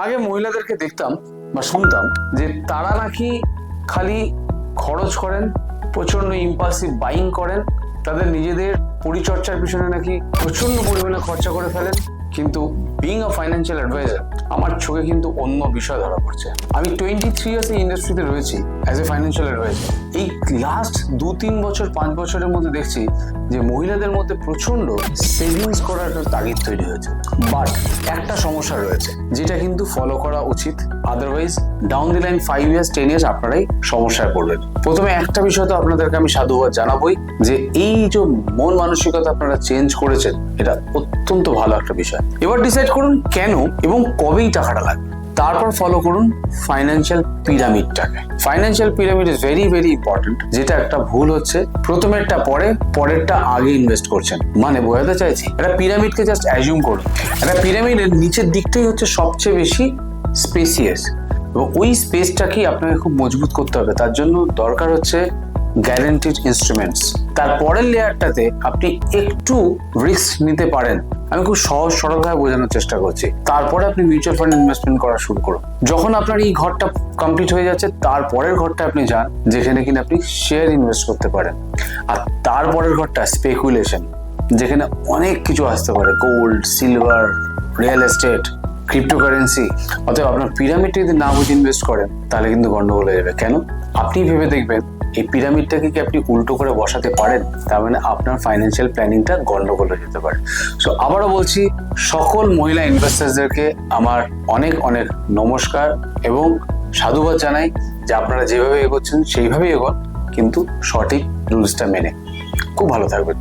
আগে মহিলাদেরকে দেখতাম বা শুনতাম যে তারা নাকি খালি খরচ করেন, প্রচন্ড ইম্পালসিভ বাইং করেন, তাদের নিজেদের পরিচর্যার পিছনে নাকি প্রচন্ড পরিমাণে খরচা করে ফেলেন। কিন্তু বিং আ ফাইন্যান্সিয়াল অ্যাডভাইজার আমার চোখে কিন্তু অন্য বিষয় ধরা পড়ছে। আমি 23 ইয়ার্স এই ইন্ডাস্ট্রিতে রয়েছি অ্যাজ এ ফাইন্যান্সিয়াল অ্যাডভাইজার। এই লাস্ট 2-3 বছর 5 বছরের মধ্যে দেখছি যে মহিলাদের মধ্যে প্রচন্ড সেভিংস করার একটা তাগিদ তৈরি হয়েছে। বাট একটা সমস্যা রয়েছে যেটা কিন্তু ফলো করা উচিত, otherwise down the line 5 years 10 years আপনারাই সমস্যায় পড়বেন। প্রথমে একটা বিষয় তো আপনাদেরকে আমি সাধুবাদ জানাবোই যে এই যে মন মানসিকতা আপনারা চেঞ্জ করেছেন, এটা অত্যন্ত ভালো একটা বিষয়। এবার ডিসাইড করুন কেন এবং কবেই টাকাটা লাগবে, তারপর ফলো করুন ফাইন্যান্সিয়াল পিরামিডটাকে। Financial pyramid is very very important. যেটা একটা ভুল হচ্ছে, প্রথমেরটা পরে, পরেরটা আগে ইনভেস্ট করছেন। মানে বোঝাতে চাইছি, একটা পিরামিডকে জাস্ট অ্যাজিউম করুন, একটা পিরামিডের নিচের দিকটাই হচ্ছে সবচেয়ে বেশি স্পেসিয়াস, এবং ওই স্পেসটাকেই আপনাকে খুব মজবুত করতে হবে। তার জন্য দরকার হচ্ছে গ্যারান্টিড ইনস্ট্রুমেন্টস। তারপরের লেয়ারটাতে আপনি একটু রিস্ক নিতে পারেন। আমি খুব সহজ সরলভাবে বোঝানোর চেষ্টা করছি। তারপরে আপনি মিউচুয়াল ফান্ড ইনভেস্টমেন্ট করা শুরু করুন। যখন আপনার এই ঘরটা কমপ্লিট হয়ে যাচ্ছে, তারপরের ঘরটা আপনি যান যেখানে কিনা আপনি শেয়ার ইনভেস্ট করতে পারেন। আর তারপরের ঘরটা স্পেকুলেশন, যেখানে অনেক কিছু আসতে পারে, gold, silver, real estate, cryptocurrency. অতএব আপনার পিরামিডটা যদি না বুঝে ইনভেস্ট করেন তাহলে কিন্তু গন্ডগোল হয়ে যাবে। কেন? আপনি ভেবে দেখবেন এই পিরামিডটাকে কি আপনি উল্টো করে বসাতে পারেন, তার মানে আপনার ফাইন্যান্সিয়াল প্ল্যানিংটা গন্ডগোল হয়ে যেতে পারে। সো আবারও বলছি, সকল মহিলা ইনভেস্টার্সদেরকে আমার অনেক অনেক নমস্কার এবং সাধুবাদ জানাই যে আপনারা যেভাবে এগোচ্ছেন সেইভাবেই এগোন, কিন্তু সঠিক রুলসটা মেনে। খুব ভালো থাকবেন।